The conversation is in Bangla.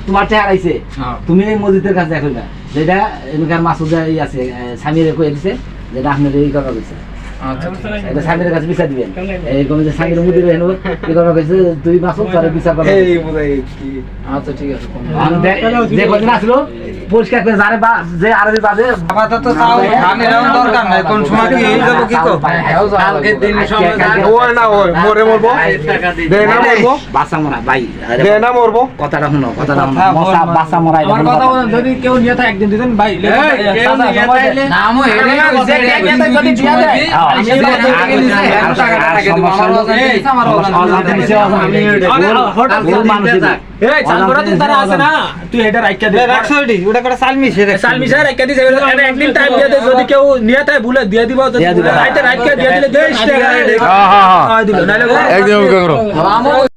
তোমার চেহারা আইছে তুমি মসজিদের কাছে দেখো না যেটা এখানকার মাসুদ আছে স্বামীর কয়ে দিছে যেটা আপনার এই কথা বলছে এটা স্বামীর কাছে বিচার দিবেন এরকম যে স্বামীর মুদির এই কথা কইছে তুই মাসুদ তারে বিচার করবে আচ্ছা ঠিক আছে যে কদিন আসলো পরিষ্কার করে জানে বা যে আরবি বাজে আপাতত তাও ধানেরও দরকার নাই কোন সময় কি হয়ে যাবে কি কো কালকে দিন সময় ওই না ওই মরে মরবো দে না মরবো বাসা মরা ভাই দে না মরবো কথাটা শুনো কথাটা মশা বাসা মরা আমার কথা বলেন যদি কেউ নিয়ে থাকে একদিন দুদিন ভাই নামও হেডে কইছে যদি দিয়া দেয় এই চালবড়া দিন তারা আছে না তুই এটা রাইখা দে 100 ওটা করে সালমিশে রাইখা দিছে একদিন টাইম দিয়ে দে যদি কেউ নিয়ে থাকে ভুলে দিয়ে দিব রাইতে রাইখা দিয়ে দিলে 10 টাকা হ্যাঁ হ্যাঁ দিল নালে একদম করো